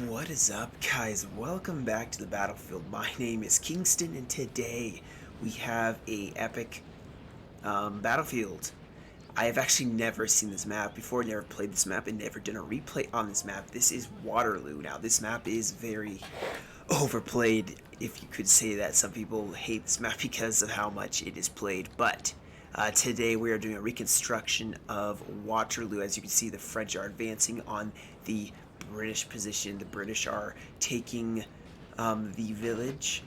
What is up, guys? Welcome back to the battlefield. My name is Kingston, and today we have a epic battlefield. I have actually never seen this map before, never played this map, and never done a replay on this map. This is Waterloo. Now, this map is very overplayed, if you could say that. Some people hate this map because of how much it is played, but today we are doing a reconstruction of Waterloo. As you can see, the French are advancing on the British position. The British are taking the village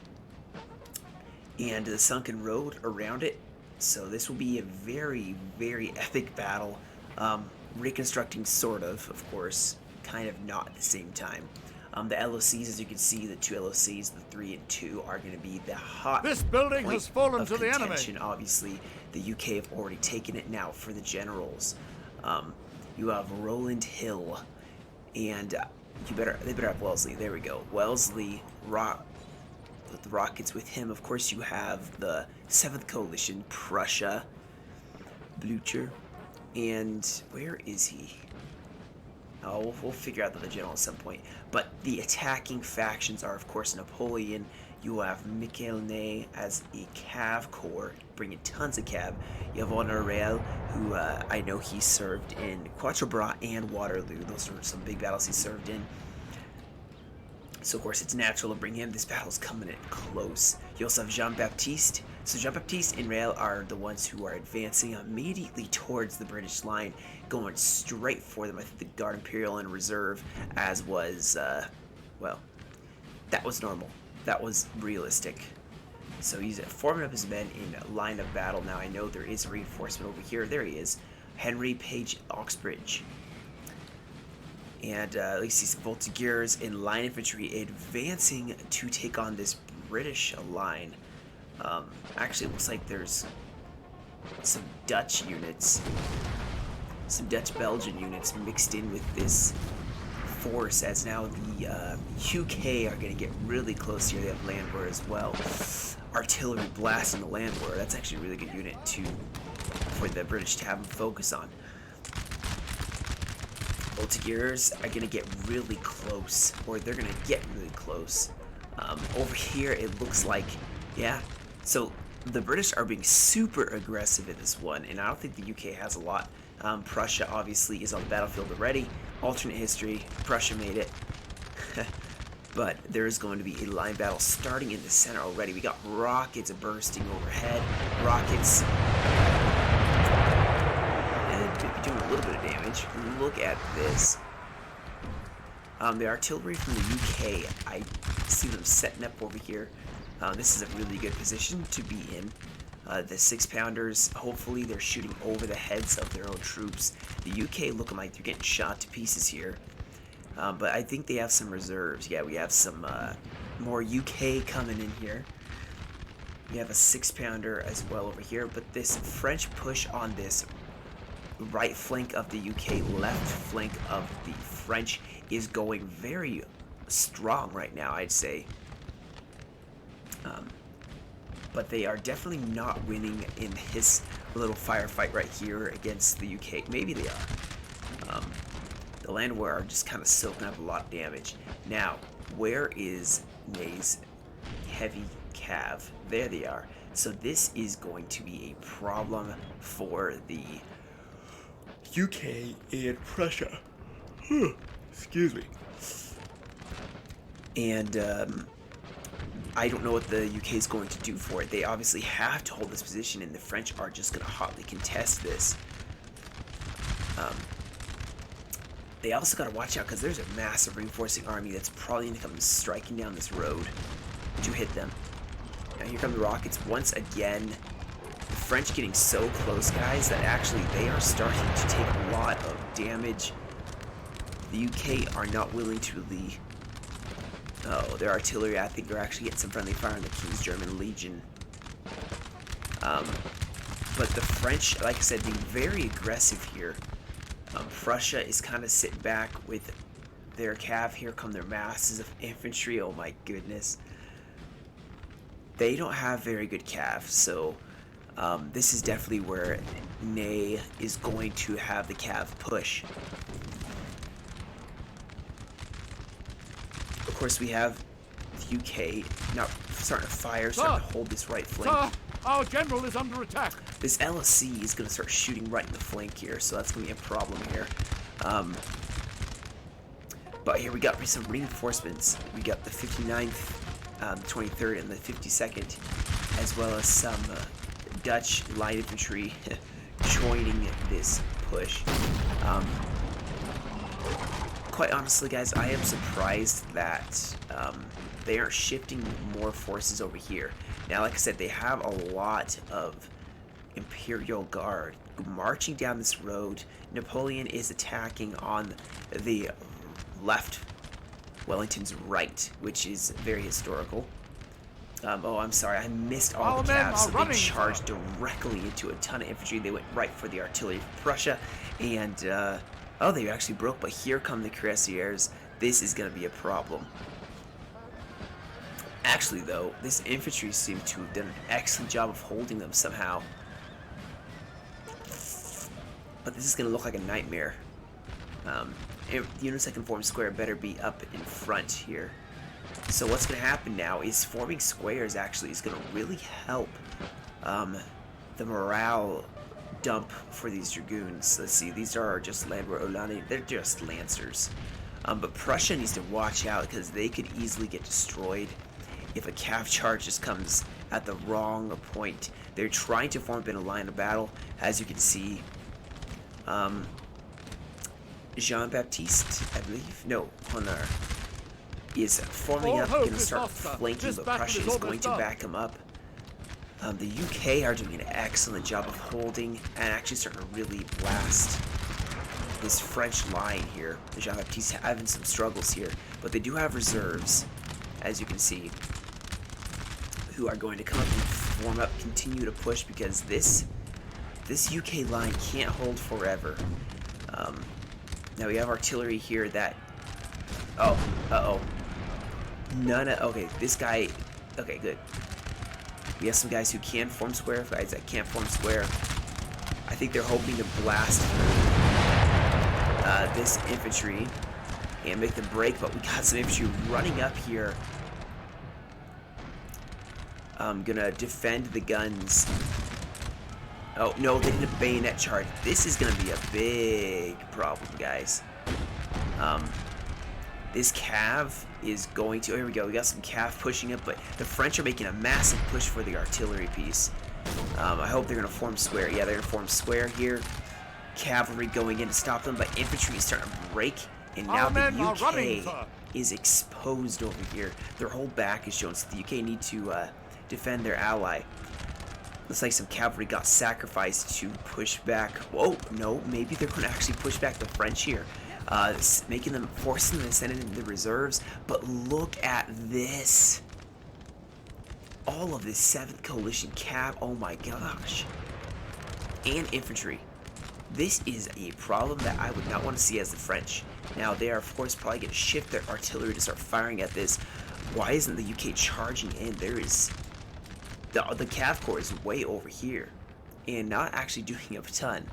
and the sunken road around it. So this will be a very, very epic battle. Reconstructing, sort of course, kind of not at the same time. The LOCs, as you can see, the two LOCs, the 3 and 2, are going to be the hot This building has fallen to the enemy. Obviously, the UK have already taken it. Now for the generals. You have Rowland Hill, and they better have Wellesley. There we go. Wellesley, with the rockets with him. Of course, you have the 7th Coalition, Prussia, Blücher, and where is he? Oh, we'll figure out the general at some point. But the attacking factions are, of course, Napoleon. You have Michael Ney as a cav corps, bringing tons of cav. You have Honorel, who I know he served in Quatre Bras and Waterloo. Those were some big battles he served in. So, of course, it's natural to bring him. This battle's coming in close. You also have Jean-Baptiste. So Jean-Baptiste and Rail are the ones who are advancing immediately towards the British line, going straight for them. I think the Guard, Imperial, and Reserve, as was, well, that was normal. That was realistic. So he's forming up his men in line of battle. Now I know there is a reinforcement over here. There he is. Henry Page Oxbridge. And at least he's Voltigeurs in line infantry advancing to take on this British line. Actually, it looks like there's some Dutch units, some Dutch-Belgian units mixed in with this force, as now the UK are going to get really close here. They have Landwehr as well. Artillery blasting the Landwehr. That's actually a really good unit for the British to have them focus on. Voltigeurs are going to get really close, or they're going to get really close. Over here, it looks like, yeah. So the British are being super aggressive in this one, and I don't think the UK has a lot. Prussia obviously is on the battlefield already. Alternate history, Prussia made it. But there is going to be a line battle starting in the center already. We got rockets bursting overhead. Rockets and doing a little bit of damage. Look at this. The artillery from the UK, I see them setting up over here. This is a really good position to be in. The 6-pounders, hopefully they're shooting over the heads of their own troops. The UK looking like they're getting shot to pieces here. But I think they have some reserves. Yeah, we have some more UK coming in here. We have a 6-pounder as well over here. But this French push on this right flank of the UK, left flank of the French is going very strong right now, I'd say. But they are definitely not winning in this little firefight right here against the UK. Maybe they are. The Landwehr are just kind of soaking up a lot of damage. Now, where is Ney's heavy cav? There they are. So this is going to be a problem for the UK and Prussia. Excuse me. And I don't know what the UK is going to do for it. They obviously have to hold this position, and the French are just going to hotly contest this. They also got to watch out because there's a massive reinforcing army that's probably going to come striking down this road to hit them. Now here come the rockets once again. The French getting so close, guys, that actually they are starting to take a lot of damage. The UK are not willing to really... Oh, their artillery, I think they're actually getting some friendly fire on the King's German Legion. But the French, like I said, being very aggressive here. Prussia is kind of sitting back with their cav. Here come their masses of infantry. Oh my goodness. They don't have very good cav, so this is definitely where Ney is going to have the cav push. course, we have the UK now starting to fire, starting to hold this right flank. Sir, our general is under attack. This LSC is going to start shooting right in the flank here, so that's going to be a problem here. But here we got some reinforcements. We got the 59th, 23rd, and the 52nd, as well as some Dutch light infantry joining this push. Quite honestly, guys, I am surprised that they are shifting more forces over here. Now, like I said, they have a lot of Imperial Guard marching down this road. Napoleon is attacking on the left, Wellington's right, which is very historical. Oh, I'm sorry, I missed all the cabs, so they charged directly into a ton of infantry. They went right for the artillery from Prussia, and, oh, they actually broke, but here come the cuirassiers. This is going to be a problem. Actually, though, this infantry seemed to have done an excellent job of holding them somehow. But this is going to look like a nightmare. Units that can form square better be up in front here. So what's going to happen now is forming squares actually is going to really help the morale dump for these dragoons. Let's see, these are just they're just lancers. But Prussia needs to watch out because they could easily get destroyed if a cav charge just comes at the wrong point. They're trying to form in a line of battle, as you can see. Jean-Baptiste, I believe, no, Honor, is forming up, going to start flanking, but Prussia is going to back him up. The UK are doing an excellent job of holding and actually starting to really blast this French line here. Jean-Baptiste having some struggles here, but they do have reserves, as you can see, who are going to come up and form up, continue to push, because this UK line can't hold forever. Now we have artillery here that... Oh, uh-oh. Okay, this guy... Okay, good. We have some guys who can form square, guys that can't form square. I think they're hoping to blast this infantry and make them break, but we got some infantry running up here. I'm gonna defend the guns. Oh, no, they did a bayonet charge. This is gonna be a big problem, guys. This cav is going to... Oh, here we go. We got some cav pushing up, but the French are making a massive push for the artillery piece. I hope they're going to form square. Yeah, they're going to form square here. Cavalry going in to stop them, but infantry is starting to break. And now the UK is exposed over here. Their whole back is shown, so the UK need to defend their ally. Looks like some cavalry got sacrificed to push back. Whoa, no, maybe they're going to actually push back the French here. Forcing them to send in the reserves. But look at this. All of this 7th Coalition cav, oh my gosh. And infantry. This is a problem that I would not want to see as the French. Now, they are, of course, probably going to shift their artillery to start firing at this. Why isn't the UK charging in? There is... The cav corps is way over here. And not actually doing a ton.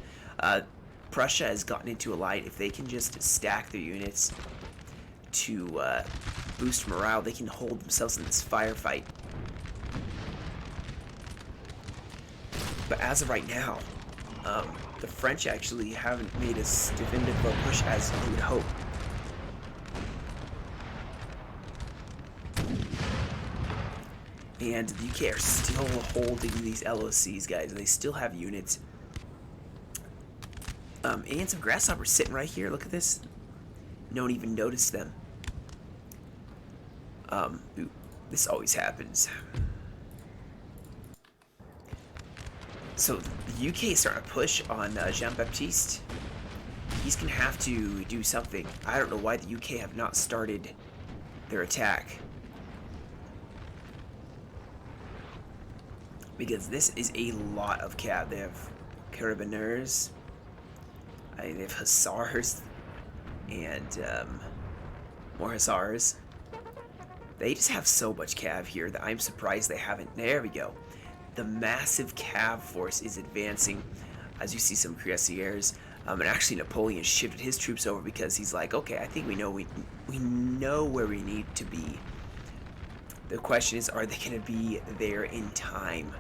Prussia has gotten into a light. If they can just stack their units to boost morale, they can hold themselves in this firefight. But as of right now, the French actually haven't made as definitive a push as you would hope. And the UK are still holding these LOCs, guys. They still have units. And some grasshoppers sitting right here. Look at this. No one even noticed them. Ooh, this always happens. So the UK is starting to push on Jean-Baptiste. He's going to have to do something. I don't know why the UK have not started their attack. Because this is a lot of cav. They have carabiners. They have hussars. And more hussars. They just have so much cav here that I'm surprised they haven't. There we go. The massive cav force is advancing. As you see, some cuirassiers. And actually, Napoleon shifted his troops over because he's like, okay, I think we know where we need to be. The question is, are they going to be there in time?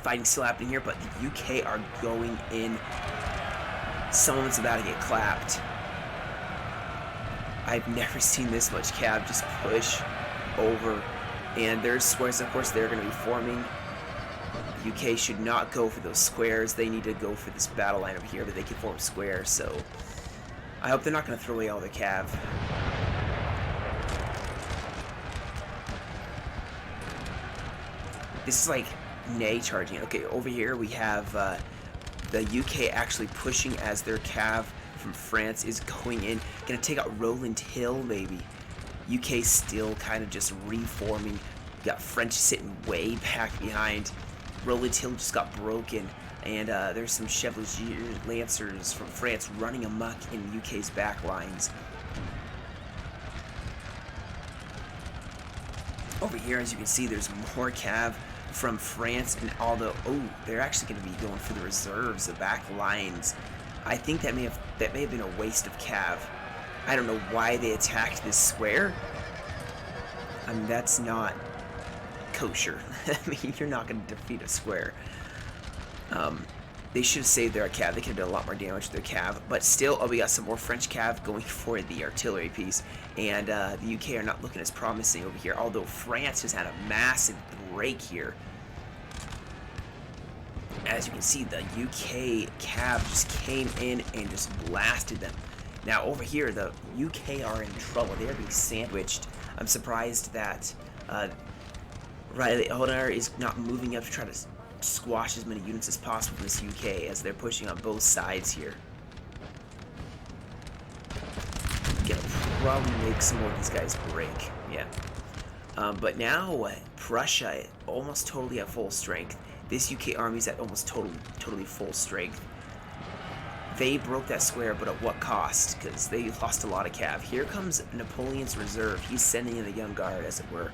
Fighting still happening here, but the UK are going in. Someone's about to get clapped. I've never seen this much cav just push over. And there's squares, of course, they're going to be forming. The UK should not go for those squares. They need to go for this battle line over here that they can form squares. So I hope they're not going to throw away all their cav. This is like Ney charging. Okay, over here we have the UK actually pushing as their cav from France is going in. Gonna take out Rowland Hill, maybe. UK still kind of just reforming. You got French sitting way back behind. Rowland Hill just got broken. And there's some Chevalier Lancers from France running amok in UK's back lines. Over here, as you can see, there's more cav from France, and although they're actually going to be going for the reserves, the back lines. I think that may have been a waste of cav. I don't know why they attacked this square. I mean, that's not kosher. I mean, you're not going to defeat a square. They should have saved their cav. They could have done a lot more damage to their cav. But still, we got some more French cav going for the artillery piece. And the UK are not looking as promising over here. Although France has had a massive break here. As you can see, the UK cav just came in and just blasted them. Now, over here, the UK are in trouble. They are being sandwiched. I'm surprised that Riley Eldar is not moving up to try to squash as many units as possible from this UK as they're pushing on both sides here. Gonna probably make some more of these guys break. Yeah. But now Prussia almost totally at full strength. This UK army's at almost totally full strength. They broke that square, but at what cost? Because they lost a lot of cav. Here comes Napoleon's reserve. He's sending in the young guard, as it were.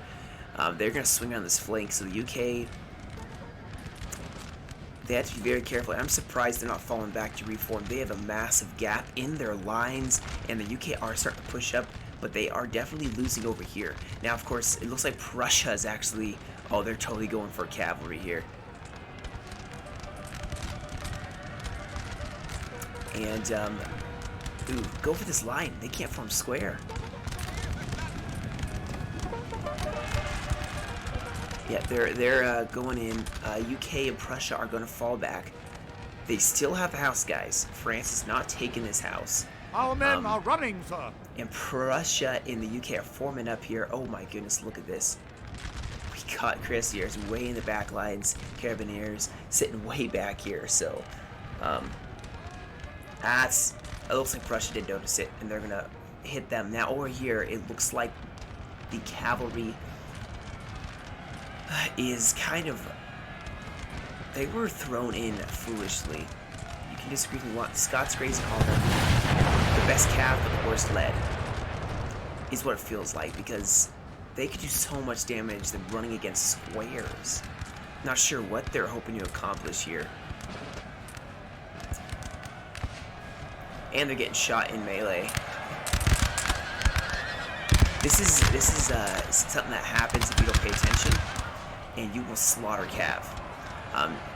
They're going to swing on this flank, so the UK, they have to be very careful. I'm surprised they're not falling back to reform. They have a massive gap in their lines, and the UK are starting to push up, but they are definitely losing over here. Now, of course, it looks like Prussia is actually, they're totally going for cavalry here. And, go for this line. They can't form square. Yeah, they're going in. UK and Prussia are going to fall back. They still have the house, guys. France is not taking this house. Our men are running, sir. And Prussia and the UK are forming up here. Oh my goodness, look at this. We got Cuirassiers way in the back lines. Carabiniers sitting way back here. So, it looks like Prussia did notice it, and they're going to hit them. Now, over here, it looks like the cavalry is kind of, they were thrown in foolishly. You can disagree if you want. Scots Greys call them the best cav, but the worst led, is what it feels like, because they could do so much damage than running against squares. Not sure what they're hoping to accomplish here. And they're getting shot in melee. This is something that happens if you don't pay attention, and you will slaughter cav.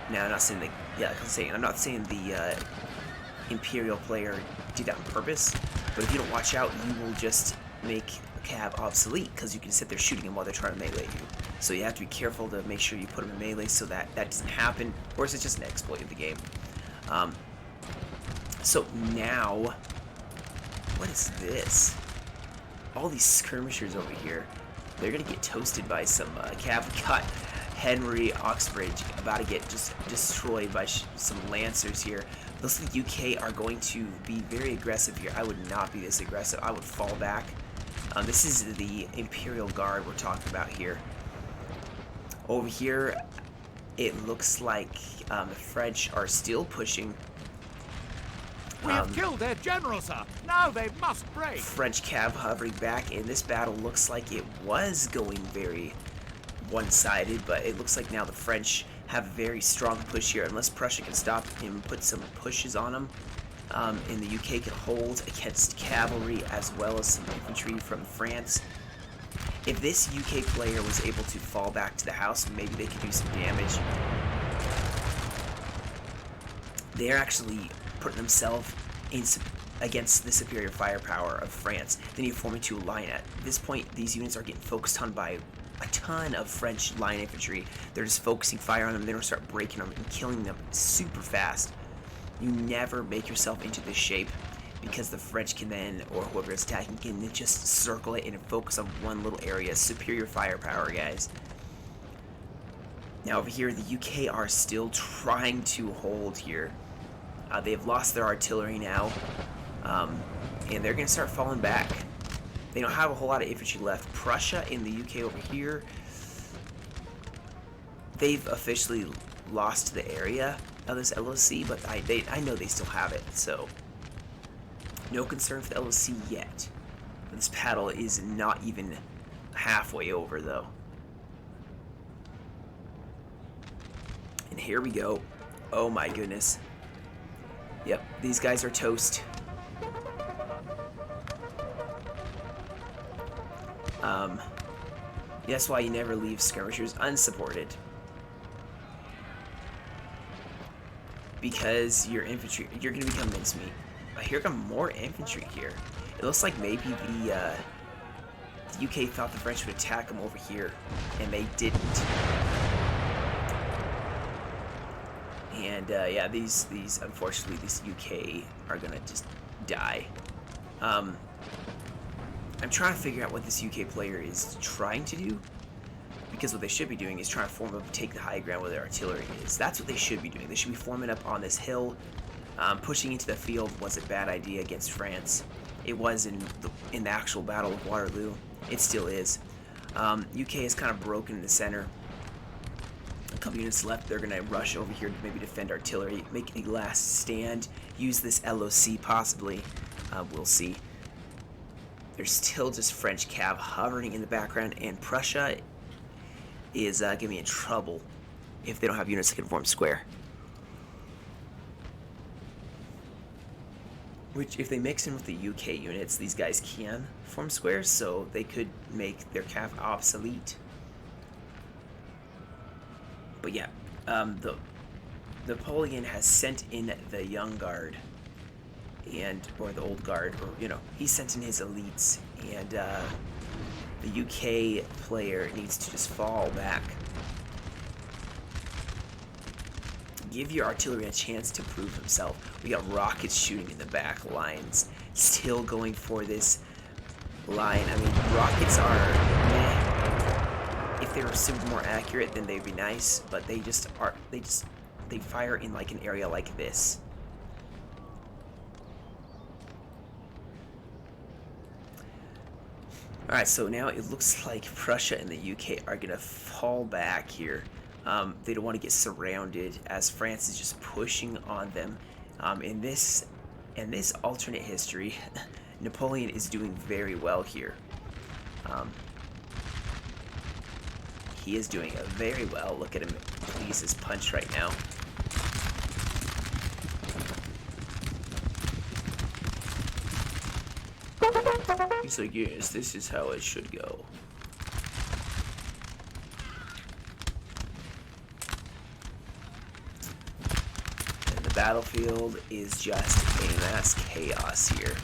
Now, I'm not saying I'm not saying the Imperial player did that on purpose, but if you don't watch out, you will just make cav obsolete, because you can sit there shooting them while they're trying to melee you. So you have to be careful to make sure you put them in melee so that doesn't happen, or it's just an exploit of the game. So now, what is this? All these skirmishers over here, they're gonna get toasted by some cav. We got Henry Oxbridge about to get just destroyed by some lancers here. Looks like the UK are going to be very aggressive here. I would not be this aggressive. I would fall back. This is the Imperial Guard we're talking about here. Over here, it looks like the French are still pushing. We have killed their general, sir. Now they must break. French cav hovering back, and this battle looks like it was going very one-sided, but it looks like now the French have a very strong push here. Unless Prussia can stop him, put some pushes on him, and the UK can hold against cavalry as well as some infantry from France. If this UK player was able to fall back to the house, maybe they could do some damage. They're actually putting themselves in against the superior firepower of France. They need to form into a line. At this point, these units are getting focused on by a ton of French line infantry. They're just focusing fire on them. They don't start breaking them and killing them super fast. You never make yourself into this shape, because the French can then, or whoever is attacking, can just circle it and focus on one little area. Superior firepower, guys. Now over here, the UK are still trying to hold here. They've lost their artillery now, and they're going to start falling back. They don't have a whole lot of infantry left. Prussia and the UK over here, they've officially lost the area of this LOC, but I know they still have it, so no concern for the LOC yet. This battle is not even halfway over, though. And here we go. Oh my goodness. Yep, these guys are toast. That's why you never leave skirmishers unsupported. Because your infantry, you're going to become mincemeat. Here come more infantry here. It looks like maybe the UK thought the French would attack them over here, and they didn't. And yeah, these unfortunately, these UK are gonna just die. I'm trying to figure out what this UK player is trying to do, because what they should be doing is trying to form up, take the high ground where their artillery is. That's what they should be doing. They should be forming up on this hill. Pushing into the field was a bad idea against France. It was in the actual Battle of Waterloo. It still is. UK is kind of broken in the center. A couple units left. They're going to rush over here to maybe defend artillery, make a last stand, use this LOC possibly. We'll see. There's still just French cav hovering in the background, and Prussia is going to be in trouble if they don't have units that can form square. Which, if they mix in with the UK units, these guys can form squares, so they could make their cav obsolete. But yeah, the Napoleon has sent in the young guard, or the old guard, or he sent in his elites, and the UK player needs to just fall back. Give your artillery a chance to prove himself. We got rockets shooting in the back lines, still going for this line. I mean, rockets are meh. If they were super more accurate, then they'd be nice, but they fire in like an area like this. Alright, so now it looks like Prussia and the UK are gonna fall back here. They don't want to get surrounded, as France is just pushing on them. In this alternate history, Napoleon is doing very well here. He is doing very well. Look at him please his punch right now. He's like, yes, this is how it should go. Battlefield is just a mass chaos here.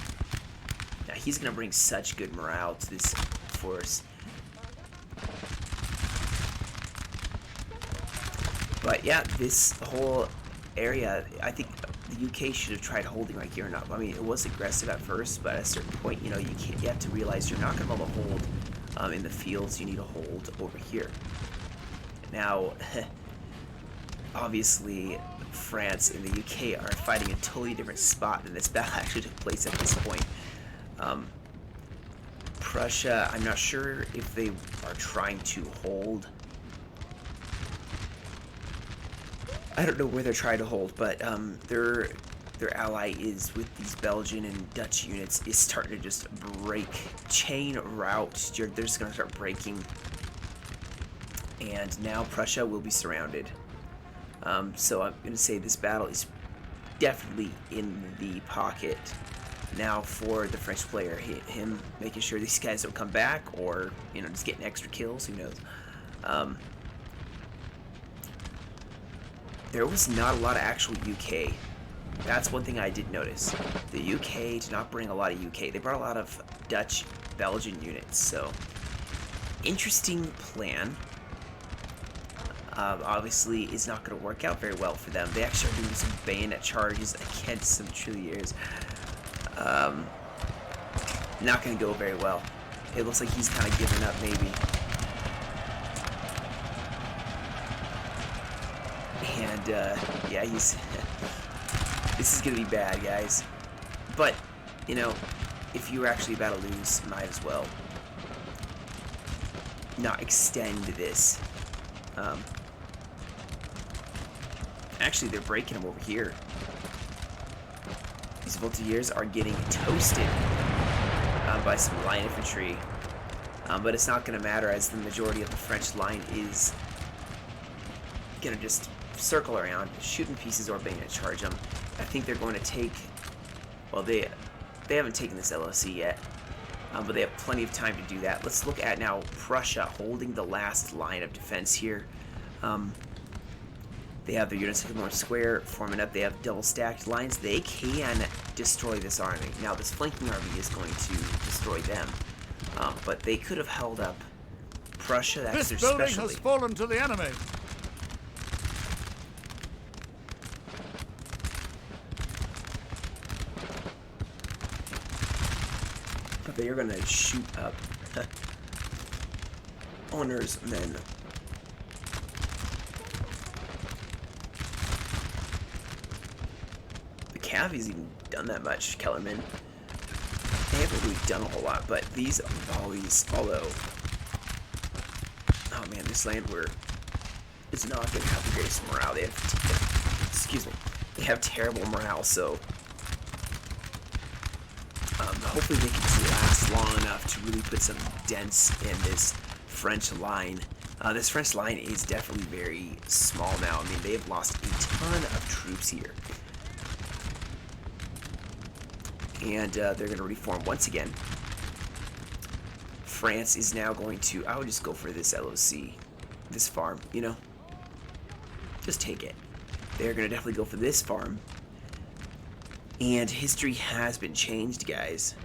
Now he's gonna bring such good morale to this force. But yeah, this whole area, I think the UK should have tried holding right here. I mean, it was aggressive at first, but at a certain point, you have to realize you're not gonna be able to hold in the fields. You need to hold over here. Now, obviously, France and the UK are fighting a totally different spot than this battle actually took place at this point. Prussia, I'm not sure if they are trying to hold. I don't know where they're trying to hold, but their ally is with these Belgian and Dutch units is starting to just break chain route. They're just going to start breaking, and now Prussia will be surrounded. So I'm going to say this battle is definitely in the pocket now for the French player. Him making sure these guys don't come back, or just getting extra kills. Who knows? There was not a lot of actual UK. That's one thing I did notice. The UK did not bring a lot of UK. They brought a lot of Dutch, Belgian units. So interesting plan. Obviously, is not going to work out very well for them. They actually are doing some bayonet charges against some Trilliers. Not going to go very well. It looks like he's kind of giving up, maybe. And, yeah, he's... This is going to be bad, guys. But, if you're actually about to lose, might as well not extend this. Actually, they're breaking them over here. These Volunteers are getting toasted by some line infantry. But it's not going to matter, as the majority of the French line is going to just circle around, shooting pieces or bayonet charge them. I think they're going to take... Well, they haven't taken this LOC yet. But they have plenty of time to do that. Let's look at now Prussia holding the last line of defense here. They have their units more square, forming up. They have double-stacked lines. They can destroy this army. Now, this flanking army is going to destroy them. But they could have held up Prussia. That's their specialty. This building has fallen to the enemy. But they are going to shoot up Honor's men. Cavalry's even done that much, Kellerman. They haven't really done a whole lot, but these volleys, although... Oh man, this landwehr is not going to have the greatest morale. They have... Excuse me. They have terrible morale, so... hopefully they can last long enough to really put some dents in this French line. This French line is definitely very small now. I mean, they have lost a ton of troops here. And they're going to reform once again. France is now going to... I would just go for this LOC. This farm, Just take it. They're going to definitely go for this farm. And history has been changed, guys.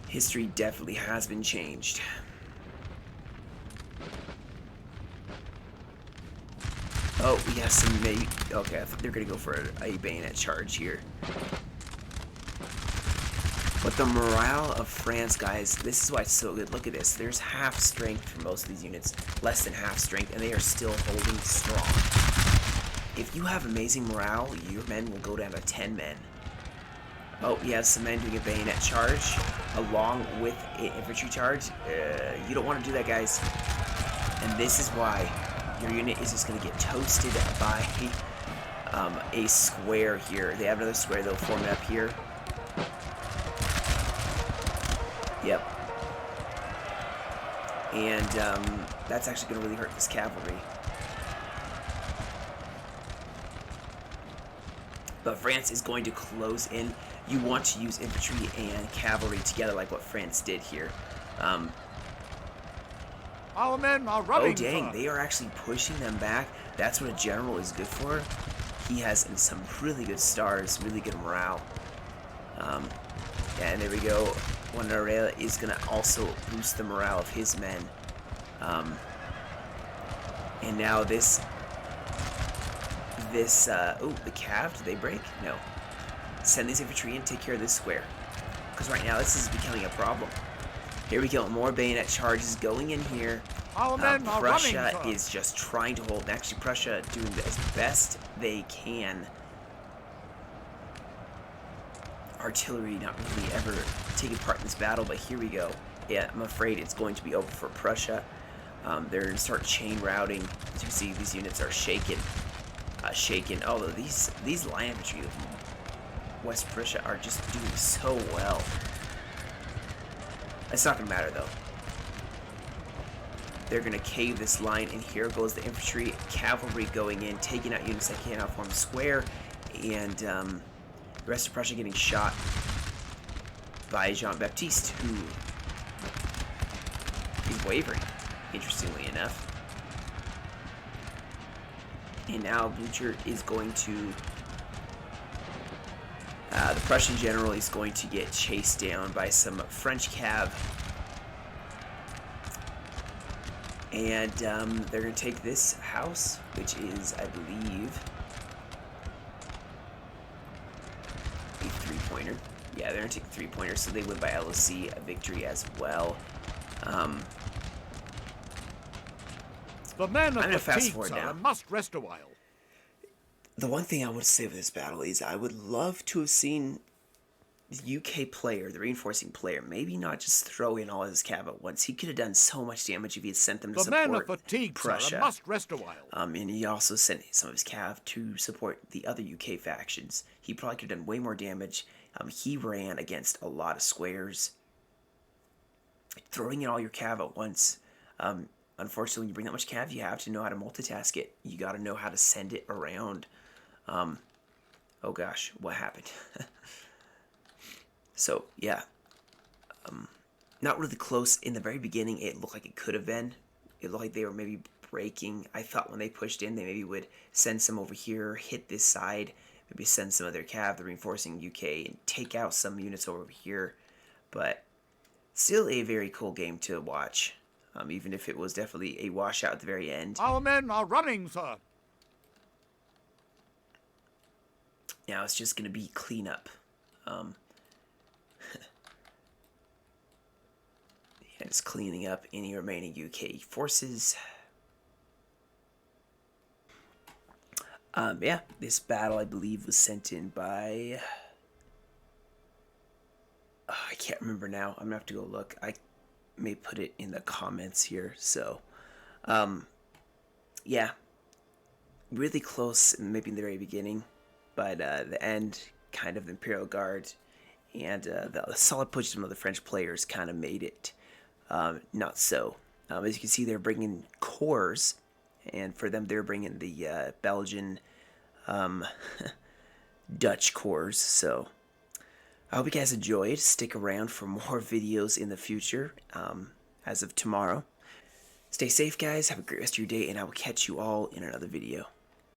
History definitely has been changed. Oh, we have some... Okay, I thought they were going to go for a bayonet charge here. But the morale of France, guys, this is why it's so good. Look at this. There's half strength for most of these units. Less than half strength, and they are still holding strong. If you have amazing morale, your men will go down to 10 men. Oh, you have some men doing a bayonet charge along with an infantry charge. You don't want to do that, guys. And this is why your unit is just going to get toasted by a square here. They have another square they'll form up here. Yep. And that's actually going to really hurt this cavalry. But France is going to close in. You want to use infantry and cavalry together like what France did here. Our men are running. Oh dang, they are actually pushing them back. That's what a general is good for. He has some really good stars, really good morale. And there we go. Waterloo is going to also boost the morale of his men. And now this... oh, the cav, did they break? No. Send these infantry in, take care of this square. Because right now this is becoming a problem. Here we go, more bayonet charges going in here. Our men are running, Prussia sir. is just trying to hold. Actually, Prussia doing as best they can. Artillery not really ever taking part in this battle, but here we go. Yeah, I'm afraid it's going to be over for Prussia. They're going to start chain routing. As you see, these units are shaken. Although these line infantry of West Prussia are just doing so well. It's not going to matter, though. they're going to cave this line, and here goes the infantry, cavalry going in, taking out units that cannot form square, and the rest of Prussia getting shot by Jean-Baptiste, who is wavering, interestingly enough. And now Blücher is going to... the Prussian general is going to get chased down by some French cav. And they're going to take this house, which is, I believe, a three-pointer. Yeah, they're going to take a three-pointer, so they win by LOC, a victory as well. The men I'm of going to fast fatigue, forward sir, now. and must rest a while. The one thing I would say with this battle is I would love to have seen the UK player, the reinforcing player, maybe not just throw in all his cav at once. He could have done so much damage if he had sent them to The men support of fatigue, Prussia. sir, and must rest a while. And he also sent some of his cav to support the other UK factions. He probably could have done way more damage. He ran against a lot of squares. Throwing in all your cav at once. Unfortunately, when you bring that much cav, you have to know how to multitask it. You got to know how to send it around. Oh gosh, what happened? So, yeah. Not really close. In the very beginning, it looked like it could have been. It looked like they were maybe breaking. I thought when they pushed in, they maybe would send some over here, hit this side, maybe send some of their cav, the reinforcing UK, and take out some units over here. But still a very cool game to watch, even if it was definitely a washout at the very end. Our men are running, sir. Now it's just going to be cleanup. Yeah, just cleaning up any remaining UK forces. Yeah, this battle, I believe, was sent in by... I can't remember now. I'm going to have to go look. I may put it in the comments here. So, yeah. Really close, maybe in the very beginning. But the end, kind of the Imperial Guard and the solid push of the French players kind of made it not so. As you can see, they're bringing corps, and for them, they're bringing the Belgian, Dutch corps. So I hope you guys enjoyed. Stick around for more videos in the future, as of tomorrow. Stay safe, guys. Have a great rest of your day, and I will catch you all in another video.